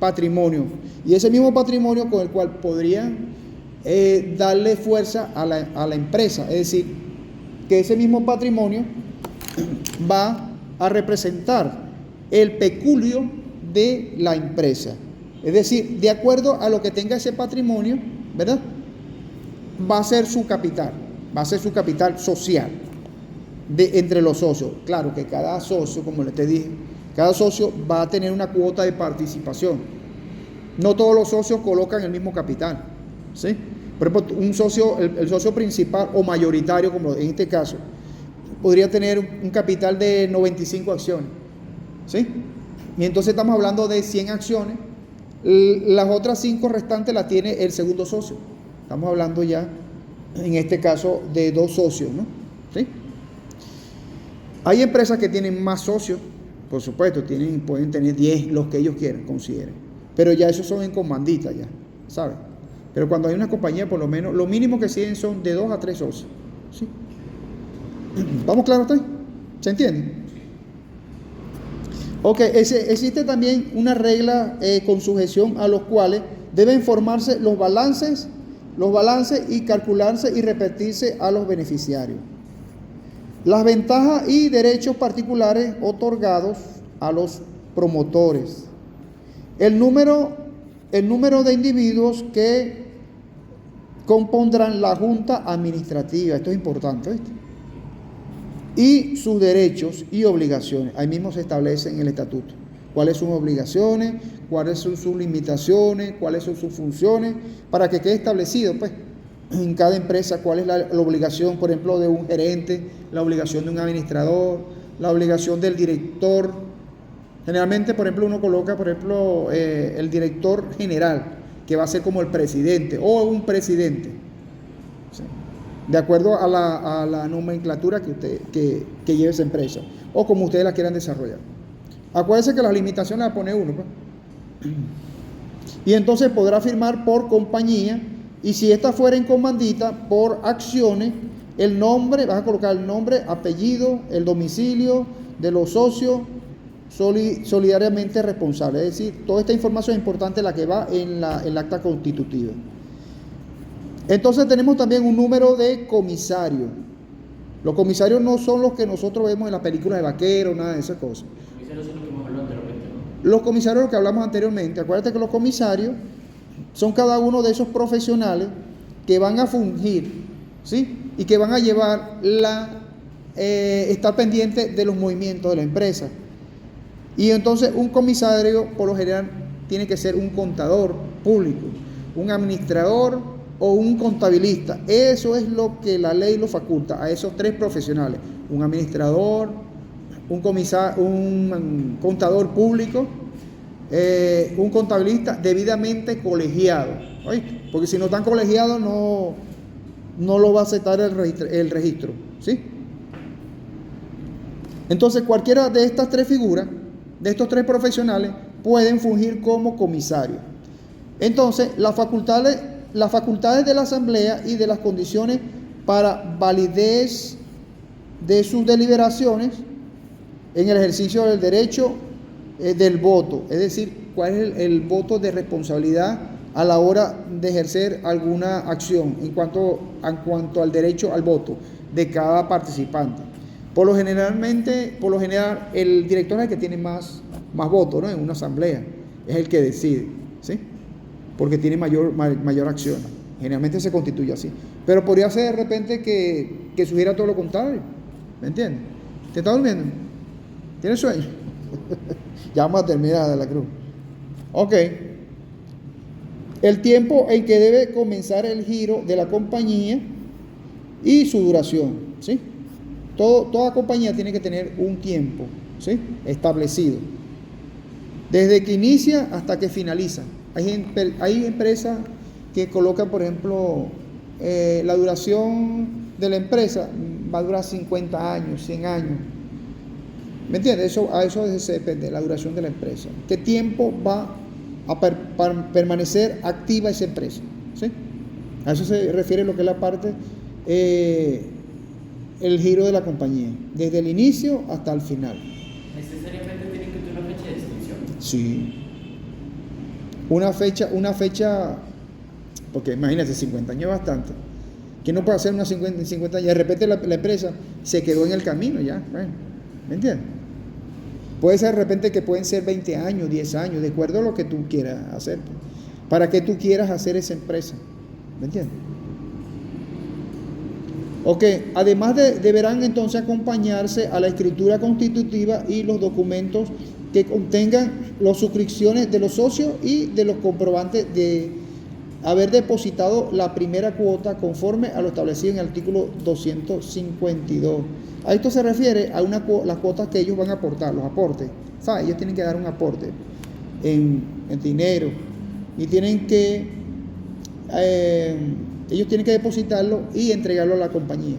patrimonio. Y ese mismo patrimonio con el cual podrían darle fuerza a la empresa. Es decir, que ese mismo patrimonio va a representar el peculio de la empresa. Es decir, de acuerdo a lo que tenga ese patrimonio, ¿verdad? Va a ser su capital social entre los socios. Claro que cada socio, como te dije, cada socio va a tener una cuota de participación. No todos los socios colocan el mismo capital, ¿sí? Por ejemplo, un socio, el socio principal o mayoritario, como en este caso, podría tener un capital de 95 acciones, ¿sí? Y entonces estamos hablando de 100 acciones. Las otras 5 restantes las tiene el segundo socio. Estamos hablando ya, en este caso, de 2 socios, ¿no? ¿Sí? Hay empresas que tienen más socios, por supuesto, pueden tener 10, los que ellos quieran, consideren. Pero ya esos son en comandita, ya, ¿saben? Pero cuando hay una compañía, por lo menos, lo mínimo que siguen son de 2 a 3 socios, ¿sí? ¿Vamos claros hasta ahí? ¿Se entiende? Ok, existe también una regla con sujeción a los cuales deben formarse los balances y calcularse y repetirse a los beneficiarios. Las ventajas y derechos particulares otorgados a los promotores. El número de individuos que compondrán la junta administrativa. Esto es importante, ¿viste? Y sus derechos y obligaciones. Ahí mismo se establece en el estatuto cuáles son sus obligaciones, cuáles son sus limitaciones, cuáles son sus funciones, para que quede establecido, pues, en cada empresa cuál es la obligación, por ejemplo, de un gerente, la obligación de un administrador, la obligación del director. Generalmente, por ejemplo, uno coloca, por ejemplo, el director general, que va a ser como el presidente o un presidente, ¿sí? De acuerdo a la nomenclatura que lleve esa empresa, o como ustedes la quieran desarrollar. Acuérdense que las limitaciones las pone uno, pues. Y entonces podrá firmar por compañía, y si esta fuera en comandita, por acciones, el nombre, vas a colocar el nombre, apellido, el domicilio de los socios solidariamente responsables. Es decir, toda esta información es importante, la que va en el acta constitutiva. Entonces tenemos también un número de comisarios. Los comisarios no son los que nosotros vemos en las películas de vaqueros, nada de esas cosas. Los comisarios son los que hemos hablado anteriormente, ¿no? Los comisarios, lo que hablamos anteriormente, acuérdate que los comisarios son cada uno de esos profesionales que van a fungir, ¿sí? Y que van a llevar estar pendiente de los movimientos de la empresa. Y entonces un comisario, por lo general, tiene que ser un contador público, un administrador o un contabilista. Eso es lo que la ley lo faculta a esos 3 profesionales: un administrador, un contador público, un contabilista debidamente colegiado, ¿oíste? Porque si no están colegiados no lo va a aceptar el registro, ¿sí? Entonces cualquiera de estas 3 figuras, de estos 3 profesionales, pueden fungir como comisario. Entonces las facultades de la asamblea y de las condiciones para validez de sus deliberaciones en el ejercicio del derecho del voto, es decir, cuál es el voto de responsabilidad a la hora de ejercer alguna acción en cuanto al derecho al voto de cada participante. Por lo general, el director es el que tiene más votos, ¿no? En una asamblea, es el que decide, ¿sí? Porque tiene mayor acción. Generalmente se constituye así. Pero podría ser de repente que sugiera todo lo contrario. ¿Me entiendes? ¿Te estás durmiendo? ¿Tienes sueño? Ya vamos a terminar de la cruz. Ok. El tiempo en que debe comenzar el giro de la compañía y su duración, ¿sí? Toda compañía tiene que tener un tiempo, ¿sí?, establecido, desde que inicia hasta que finaliza. Hay empresas que colocan, por ejemplo, la duración de la empresa va a durar 50 años, 100 años. ¿Me entiendes? A eso depende, la duración de la empresa. ¿Qué tiempo va a permanecer activa esa empresa? ¿Sí? A eso se refiere lo que es la parte, el giro de la compañía, desde el inicio hasta el final. ¿Necesariamente tiene que tener una fecha de extinción? Sí. Una fecha, porque imagínate, 50 años es bastante. ¿Quién no puede hacer unos 50 años? De repente la empresa se quedó en el camino ya. Bueno, ¿me entiendes? Puede ser de repente que pueden ser 20 años, 10 años, de acuerdo a lo que tú quieras hacer. ¿Para qué tú quieras hacer esa empresa? ¿Me entiendes? Ok, además deberán entonces acompañarse a la escritura constitutiva y los documentos que contengan las suscripciones de los socios y de los comprobantes de haber depositado la primera cuota conforme a lo establecido en el artículo 252. A esto se refiere a las cuotas que ellos van a aportar, los aportes. ¿Sabes? Ellos tienen que dar un aporte en dinero y tienen que ellos tienen que depositarlo y entregarlo a la compañía.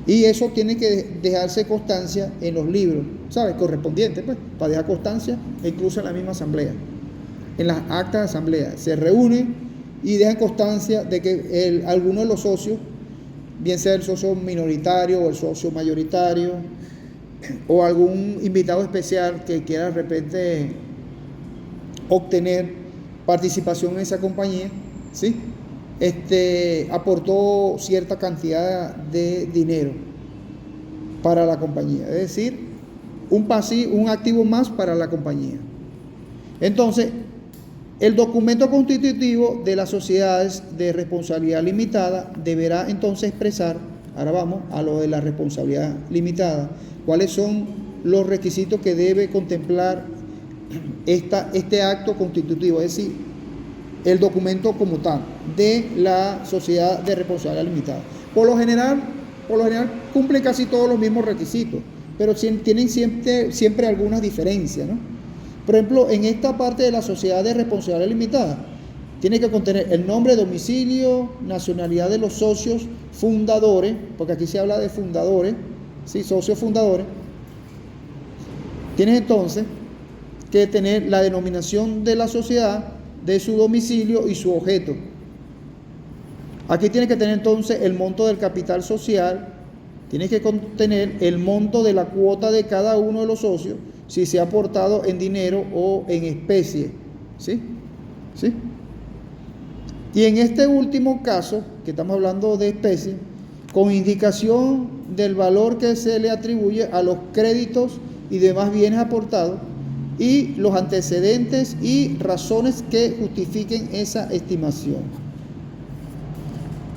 Y eso tiene que dejarse constancia en los libros, ¿sabes? Correspondientes, pues, para dejar constancia, e incluso en la misma asamblea. En las actas de asamblea se reúnen y dejan constancia de que alguno de los socios, bien sea el socio minoritario o el socio mayoritario, o algún invitado especial que quiera de repente obtener participación en esa compañía, ¿sí?, aportó cierta cantidad de dinero para la compañía, es decir, un activo más para la compañía. Entonces, el documento constitutivo de las sociedades de responsabilidad limitada deberá entonces expresar, ahora vamos a lo de la responsabilidad limitada, cuáles son los requisitos que debe contemplar este acto constitutivo, es decir, el documento como tal de la sociedad de responsabilidad limitada. Por lo general cumple casi todos los mismos requisitos, pero tienen siempre algunas diferencias, ¿no? Por ejemplo, en esta parte de la sociedad de responsabilidad limitada, tiene que contener el nombre, domicilio, nacionalidad de los socios fundadores, porque aquí se habla de fundadores, ¿sí?, socios fundadores. Tienes entonces que tener la denominación de la sociedad, de su domicilio y su objeto. Aquí tiene que tener entonces el monto del capital social, tiene que contener el monto de la cuota de cada uno de los socios, si se ha aportado en dinero o en especie, ¿sí? ¿Sí? Y en este último caso, que estamos hablando de especie, con indicación del valor que se le atribuye a los créditos y demás bienes aportados, y los antecedentes y razones que justifiquen esa estimación.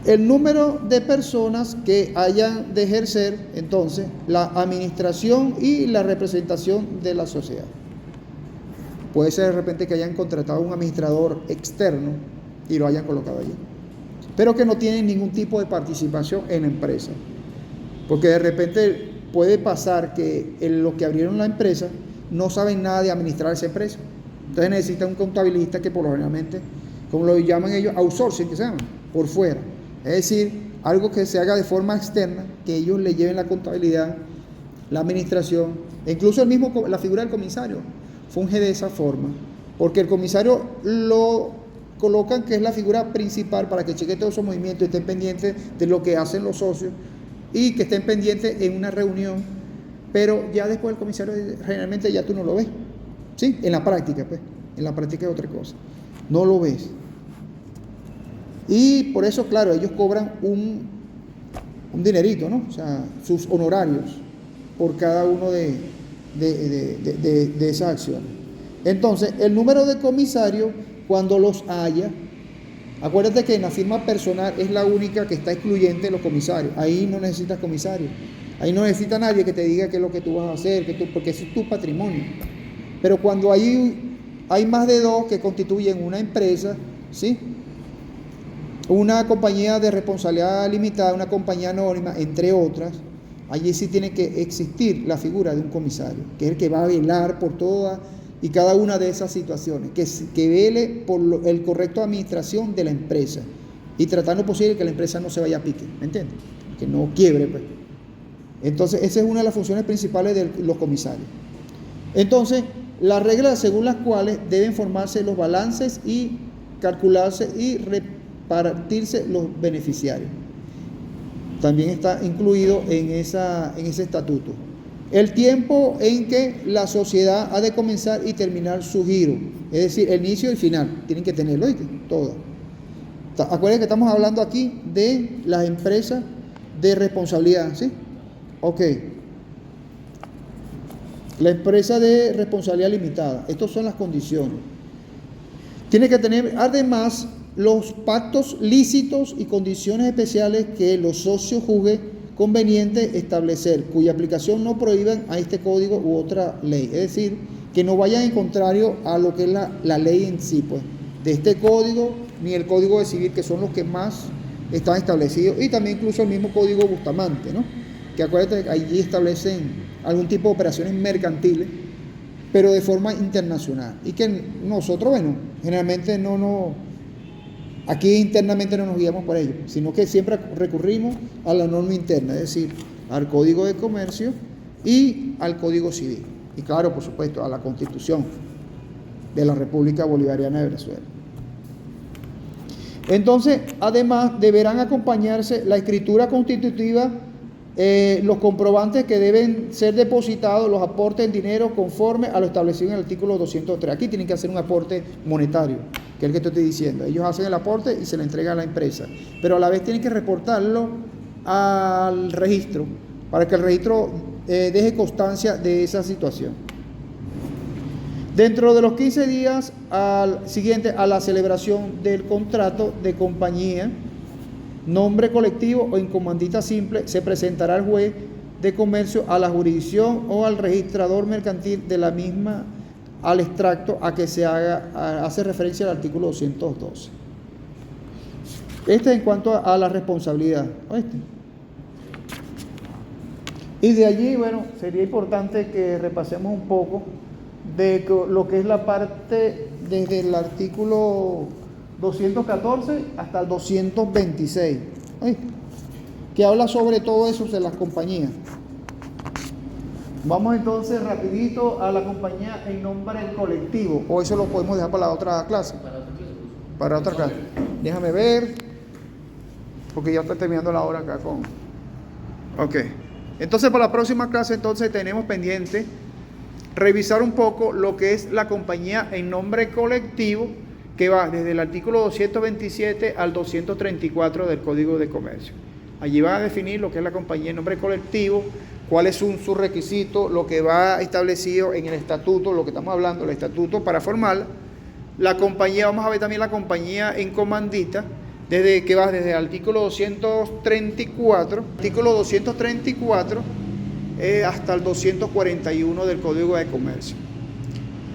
El número de personas que hayan de ejercer entonces la administración y la representación de la sociedad. Puede ser de repente que hayan contratado un administrador externo y lo hayan colocado allí, pero que no tienen ningún tipo de participación en la empresa, porque de repente puede pasar que los que abrieron la empresa no saben nada de administrar esa empresa. Entonces necesitan un contabilista que por lo generalmente, como lo llaman ellos, outsourcing, que se llama, por fuera. Es decir, algo que se haga de forma externa, que ellos le lleven la contabilidad, la administración, e incluso la figura del comisario funge de esa forma, porque el comisario lo colocan que es la figura principal para que cheque todos esos movimientos, estén pendientes de lo que hacen los socios y que estén pendientes en una reunión. Pero ya después el comisario generalmente ya tú no lo ves, ¿sí? En la práctica, pues, en la práctica es otra cosa, no lo ves. Y por eso, claro, ellos cobran un dinerito, ¿no? O sea, sus honorarios por cada uno de esas acciones. Entonces, el número de comisarios, cuando los haya, acuérdate que en la firma personal es la única que está excluyente de los comisarios, ahí no necesitas comisarios. Ahí no necesita nadie que te diga qué es lo que tú vas a hacer, porque ese es tu patrimonio. Pero cuando hay más de dos que constituyen una empresa, ¿sí?, una compañía de responsabilidad limitada, una compañía anónima, entre otras, allí sí tiene que existir la figura de un comisario, que es el que va a velar por todas y cada una de esas situaciones, que vele por el correcto administración de la empresa y tratando posible que la empresa no se vaya a pique, ¿me entiendes? Que no quiebre, pues. Entonces, esa es una de las funciones principales de los comisarios. Entonces, las reglas según las cuales deben formarse los balances y calcularse y repartirse los beneficiarios. También está incluido en ese estatuto. El tiempo en que la sociedad ha de comenzar y terminar su giro, es decir, el inicio y el final, tienen que tenerlo, ¿oíste? Todo. Acuérdense que estamos hablando aquí de las empresas de responsabilidad, ¿sí? Ok. La empresa de responsabilidad limitada, estas son las condiciones. Tiene que tener además los pactos lícitos y condiciones especiales que los socios juzguen conveniente establecer, cuya aplicación no prohíban a este código u otra ley. Es decir, que no vayan en contrario a lo que es la ley en sí, pues, de este código, ni el código de civil, que son los que más están establecidos, y también incluso el mismo código Bustamante, ¿no? Que acuérdate que allí establecen algún tipo de operaciones mercantiles, pero de forma internacional, y que nosotros, bueno, generalmente aquí internamente no nos guiamos por ello, sino que siempre recurrimos a la norma interna, es decir, al Código de Comercio y al Código Civil. Y claro, por supuesto, a la Constitución de la República Bolivariana de Venezuela. Entonces, además, deberán acompañarse la escritura constitutiva, los comprobantes que deben ser depositados, los aportes en dinero conforme a lo establecido en el artículo 203. Aquí tienen que hacer un aporte monetario, que es el que te estoy diciendo. Ellos hacen el aporte y se le entrega a la empresa, pero a la vez tienen que reportarlo al registro, para que el registro deje constancia de esa situación. Dentro de los 15 días siguiente a la celebración del contrato de compañía, nombre colectivo o en comandita simple, se presentará al juez de comercio, a la jurisdicción o al registrador mercantil de la misma al extracto a que se hace referencia al artículo 212. Este en cuanto a la responsabilidad, ¿oíste? Y de allí, bueno, sería importante que repasemos un poco de lo que es la parte desde el artículo 214 hasta el 226, ¿oíste? Que habla sobre todo eso de las compañías. Vamos entonces rapidito a la compañía en nombre colectivo, o eso lo podemos dejar para la otra clase. Para otra clase. Déjame ver, porque ya está terminando la hora acá con... Ok. Entonces para la próxima clase entonces tenemos pendiente revisar un poco lo que es la compañía en nombre colectivo, que va desde el artículo 227 al 234 del Código de Comercio. Allí va a definir lo que es la compañía en nombre colectivo, cuáles son sus requisitos, lo que va establecido en el estatuto, lo que estamos hablando, el estatuto para formarla. La compañía, vamos a ver también la compañía en comandita, que va desde el artículo 234 hasta el 241 del Código de Comercio.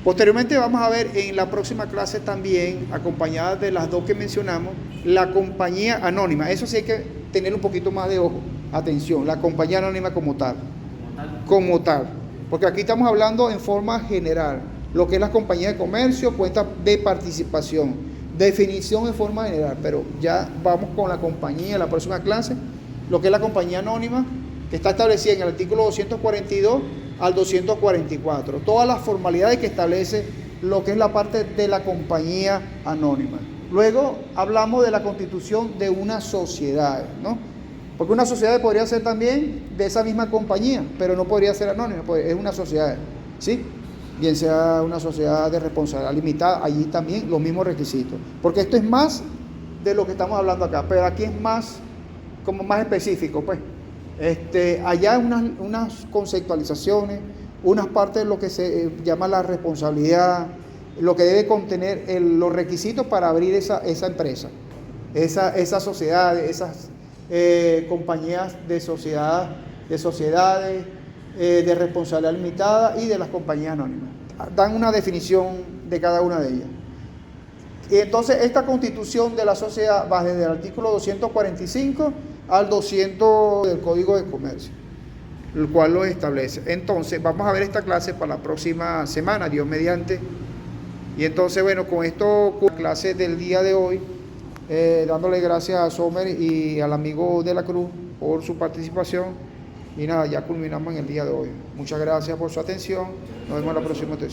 Posteriormente vamos a ver en la próxima clase también, acompañada de las dos que mencionamos, la compañía anónima. Eso sí hay que tener un poquito más de ojo, atención, la compañía anónima como tal, porque aquí estamos hablando en forma general, lo que es la compañía de comercio, cuenta de participación, definición en forma general, pero ya vamos con la compañía en la próxima clase, lo que es la compañía anónima, que está establecida en el artículo 242 al 244, todas las formalidades que establece lo que es la parte de la compañía anónima. Luego hablamos de la constitución de una sociedad, ¿no? Porque una sociedad podría ser también de esa misma compañía, pero no podría ser anónima, pues es una sociedad, ¿sí? Bien sea una sociedad de responsabilidad limitada, allí también los mismos requisitos, porque esto es más de lo que estamos hablando acá, pero aquí es más, como más específico, pues. Allá unas conceptualizaciones, unas partes de lo que se llama la responsabilidad, lo que debe contener los requisitos para abrir esa empresa, esas sociedades, esas compañías de sociedades de responsabilidad limitada y de las compañías anónimas. Dan una definición de cada una de ellas. Y entonces esta constitución de la sociedad va desde el artículo 245 al 200 del Código de Comercio, el cual lo establece. Entonces vamos a ver esta clase para la próxima semana, Dios mediante. Y entonces, bueno, con esto, con la clase del día de hoy, dándole gracias a Sommer y al amigo de la Cruz por su participación. Y nada, ya culminamos en el día de hoy. Muchas gracias por su atención. Nos vemos en la próxima sesión.